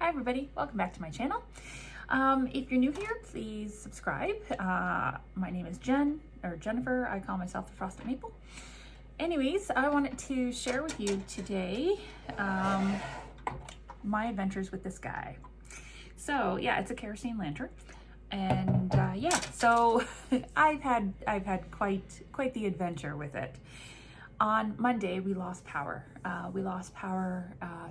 Hi everybody, welcome back to my channel. If you're new here, please subscribe. My name is Jennifer. I call myself the Frosted Maple. Anyways, I wanted to share with you today my adventures with this guy. So yeah, it's a kerosene lantern, and yeah, so I've had quite the adventure with it. On Monday, we lost power.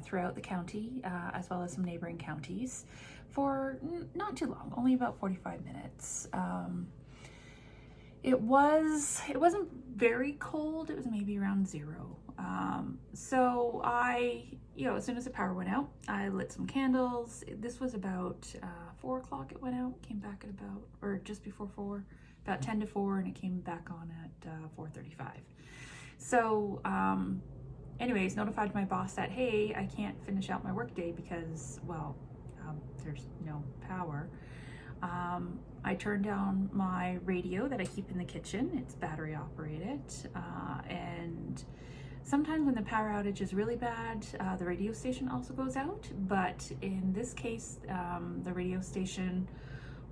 Throughout the county, as well as some neighboring counties, for not too long, only about 45 minutes. It wasn't very cold. It was maybe around 0. So as soon as the power went out, I lit some candles. This was about 4 o'clock. It went out. Came back at or just before 4, about 10 to 4, and it came back on at 4:35. So, anyways, notified my boss that, hey, I can't finish out my workday because, there's no power. I turned down my radio that I keep in the kitchen. It's battery operated. And sometimes when the power outage is really bad, the radio station also goes out. But in this case, the radio station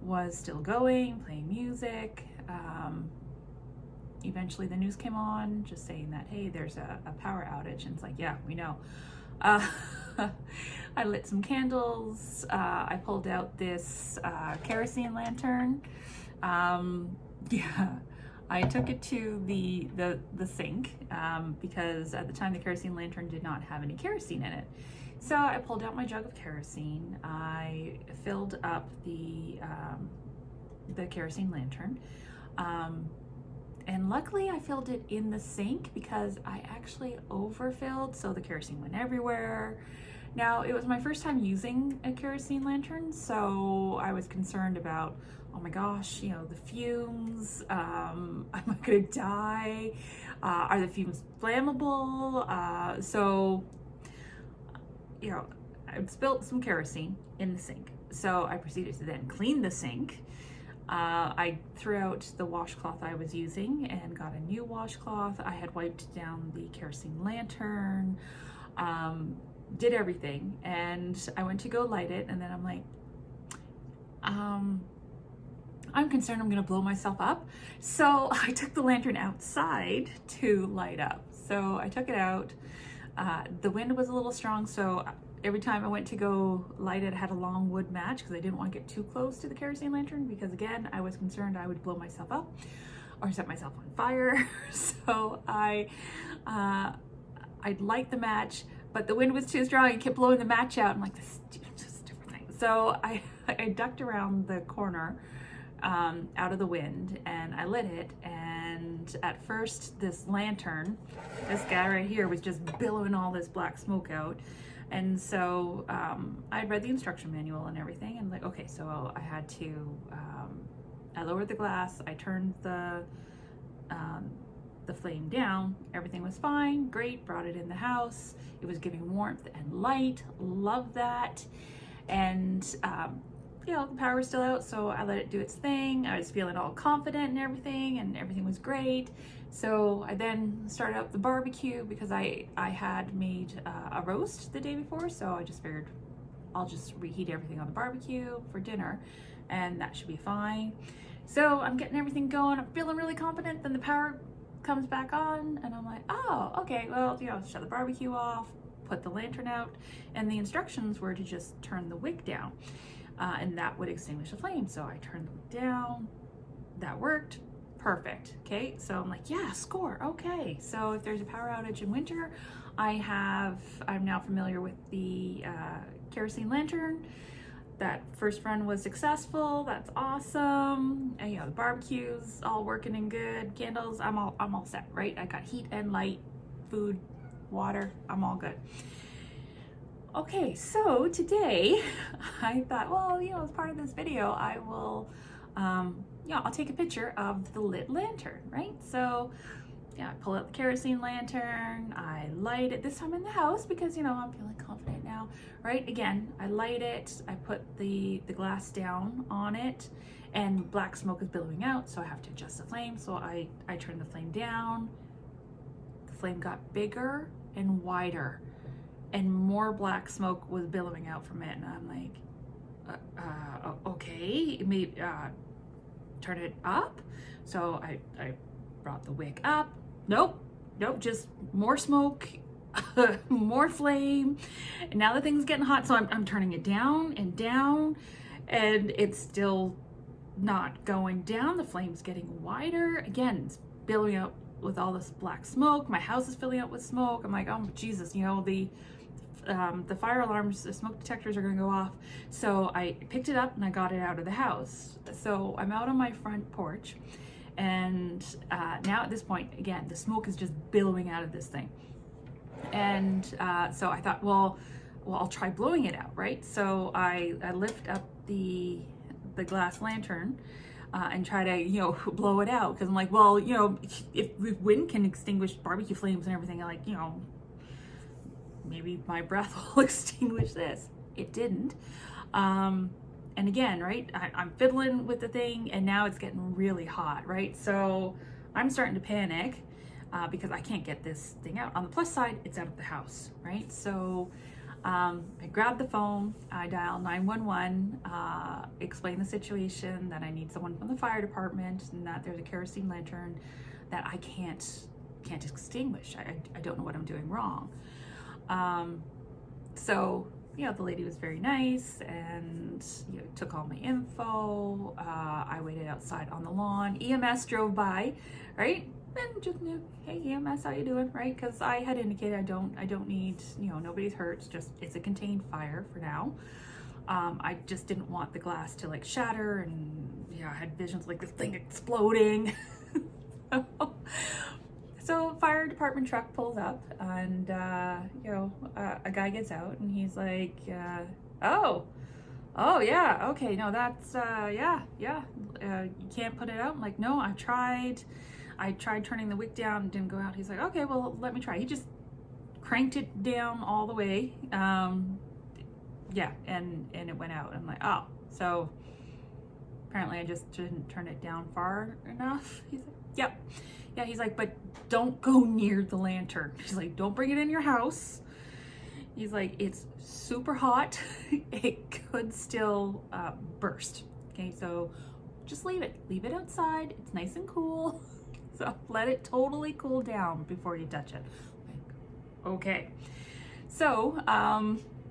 was still going, playing music. Eventually the news came on just saying that, hey, there's a power outage, and it's like, yeah, we know. I lit some candles. I pulled out this kerosene lantern. Yeah, I took it to the sink because at the time the kerosene lantern did not have any kerosene in it. So I pulled out my jug of kerosene. I filled up the kerosene lantern. And luckily I filled it in the sink because I actually overfilled, so the kerosene went everywhere. Now, it was my first time using a kerosene lantern, so I was concerned about, oh my gosh, the fumes, am I gonna die? Are the fumes flammable? I spilled some kerosene in the sink. So I proceeded to then clean the sink. I threw out the washcloth I was using and got a new washcloth. I had wiped down the kerosene lantern, did everything, and I went to go light it, and then I'm like, I'm concerned I'm gonna blow myself up. So I took the lantern outside to light up. So I took it out. The wind was a little strong, so every time I went to go light it, I had a long wood match because I didn't want to get too close to the kerosene lantern because, again, I was concerned I would blow myself up or set myself on fire. So I'd light the match, but the wind was too strong and kept blowing the match out. I'm like, this is just a different thing. So I ducked around the corner out of the wind, and I lit it. And at first, this lantern, this guy right here, was just billowing all this black smoke out. And so I'd read the instruction manual and everything, and like, okay, so I had to, I lowered the glass, I turned the flame down, everything was fine, great, brought it in the house, it was giving warmth and light, love that. And the power was still out, so I let it do its thing. I was feeling all confident and everything was great. So I then started up the barbecue because I had made a roast the day before, so I just figured I'll just reheat everything on the barbecue for dinner, and that should be fine. So I'm getting everything going, I'm feeling really confident, then the power comes back on, and I'm like, oh, okay, well, shut the barbecue off, put the lantern out, and the instructions were to just turn the wick down. And that would extinguish the flame. So I turned them down, that worked, perfect. Okay, so I'm like, yeah, score, okay. So if there's a power outage in winter, I'm now familiar with the kerosene lantern. That first run was successful, that's awesome. And the barbecue's all working and good, candles, I'm all set, right? I got heat and light, food, water, I'm all good. Okay, so today I thought, well, as part of this video, I will, I'll take a picture of the lit lantern, right? So, I pull out the kerosene lantern, I light it, this time in the house because, I'm feeling confident now, right? Again, I light it, I put the glass down on it, and black smoke is billowing out, so I have to adjust the flame. So I turn the flame down, the flame got bigger and wider. and more black smoke was billowing out from it. And I'm like, okay, maybe turn it up. So I brought the wick up. Nope, just more smoke, more flame. And now the thing's getting hot, so I'm turning it down and down, and it's still not going down. The flame's getting wider. Again, it's billowing out with all this black smoke. My house is filling up with smoke. I'm like, oh Jesus, you know, the fire alarms, the smoke detectors are gonna go off. So I picked it up and I got it out of the house. So I'm out on my front porch, and now at this point, again, the smoke is just billowing out of this thing. And so I thought, well, I'll try blowing it out, right? So I lift up the glass lantern and try to, you know, blow it out, because I'm like, well, you know, if wind can extinguish barbecue flames and everything, like, you know, maybe my breath will extinguish this. It didn't. And again, right, I'm fiddling with the thing, and now it's getting really hot, right? So I'm starting to panic because I can't get this thing out. On the plus side, it's out of the house, right? So I grab the phone, I dial 911, explain the situation, that I need someone from the fire department, and that there's a kerosene lantern that I can't extinguish. I don't know what I'm doing wrong. So, you know, the lady was very nice and, you know, took all my info. I waited outside on the lawn. EMS drove by, right? And just knew, hey, EMS, how you doing, right? Because I had indicated I don't need, you know, nobody's hurt. It's a contained fire for now. I just didn't want the glass to like shatter, and yeah, I had visions like this thing exploding. So fire department truck pulls up, and you know, a guy gets out, and he's like, oh yeah, okay, no, that's yeah, you can't put it out. I'm like, no, I tried turning the wick down, and didn't go out. He's like, okay, well, let me try. He just cranked it down all the way, yeah, and it went out. I'm like, oh, so apparently I just didn't turn it down far enough. He's like, yep. Yeah, he's like, but don't go near the lantern. He's like, don't bring it in your house. He's like, it's super hot. It could still burst. Okay, so just leave it outside. It's nice and cool. So let it totally cool down before you touch it. Like, okay. So,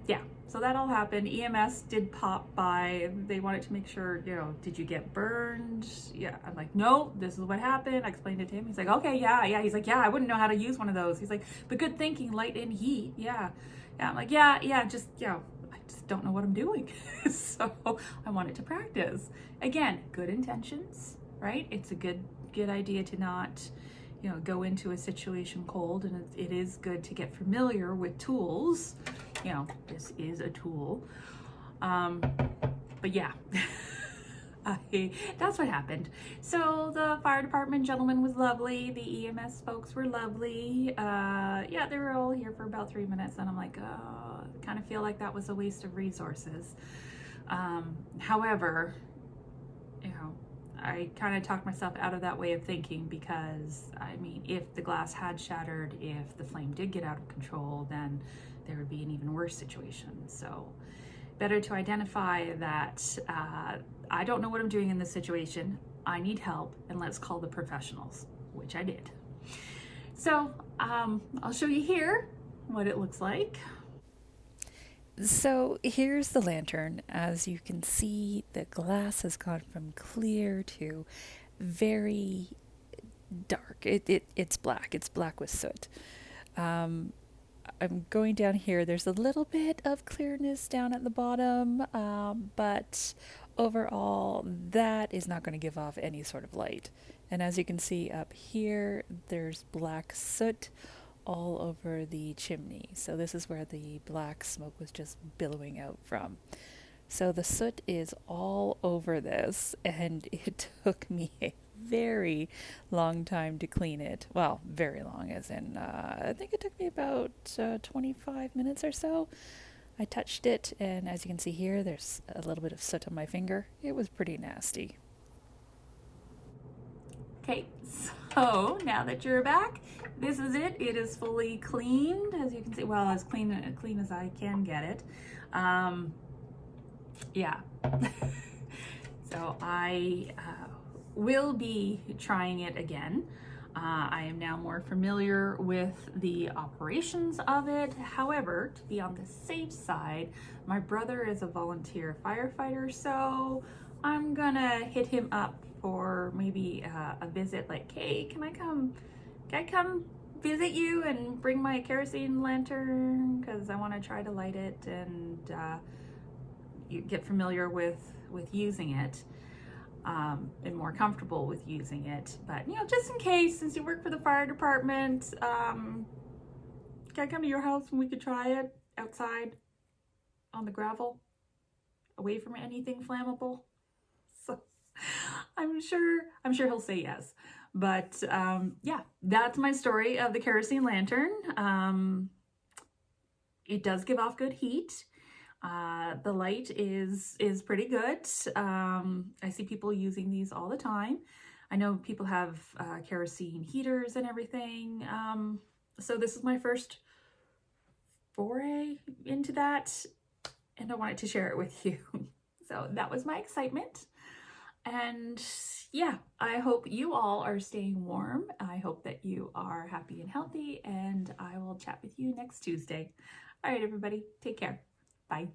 yeah, so that all happened. EMS did pop by. They wanted to make sure, you know, did you get burned? Yeah, I'm like, no, this is what happened. I explained it to him. He's like, okay, yeah. He's like, yeah, I wouldn't know how to use one of those. He's like, but good thinking, light and heat. Yeah. I'm like, yeah, just, you know, I just don't know what I'm doing. So I wanted to practice. Again, good intentions, right? It's a good idea to not, you know, go into a situation cold, and it is good to get familiar with tools. You know, this is a tool. But yeah, that's what happened. So the fire department gentleman was lovely. The EMS folks were lovely. Yeah, they were all here for about 3 minutes, and I'm like, oh, I kind of feel like that was a waste of resources. However, you know, I kind of talked myself out of that way of thinking, because I mean, if the glass had shattered, if the flame did get out of control, then there would be an even worse situation. So better to identify that I don't know what I'm doing in this situation. I need help, and let's call the professionals, which I did. So I'll show you here what it looks like. So here's the lantern. As you can see, the glass has gone from clear to very dark. It's black. It's black with soot. I'm going down here. There's a little bit of clearness down at the bottom, but overall, that is not going to give off any sort of light. And as you can see up here, there's black soot all over the chimney. So this is where the black smoke was just billowing out from. So the soot is all over this, and it took me a very long time to clean it. Well, very long, as in, I think it took me about 25 minutes or so. I touched it, and as you can see here, there's a little bit of soot on my finger. It was pretty nasty. Okay, So now that you're back, this is it. It is fully cleaned, as you can see. Well, as clean as I can get it. Yeah. So I will be trying it again. I am now more familiar with the operations of it. However, to be on the safe side, my brother is a volunteer firefighter, so I'm gonna hit him up for maybe a visit. Like, hey, can I come visit you and bring my kerosene lantern? Because I want to try to light it and you get familiar with using it. And more comfortable with using it. But, you know, just in case, since you work for the fire department, can I come to your house and we could try it outside on the gravel, away from anything flammable? So I'm sure he'll say yes. But yeah, that's my story of the kerosene lantern. It does give off good heat. The light is pretty good. I see people using these all the time. I know people have kerosene heaters and everything. So this is my first foray into that, and I wanted to share it with you. So that was my excitement. And yeah, I hope you all are staying warm. I hope that you are happy and healthy, and I will chat with you next Tuesday. All right, everybody, take care. Bye.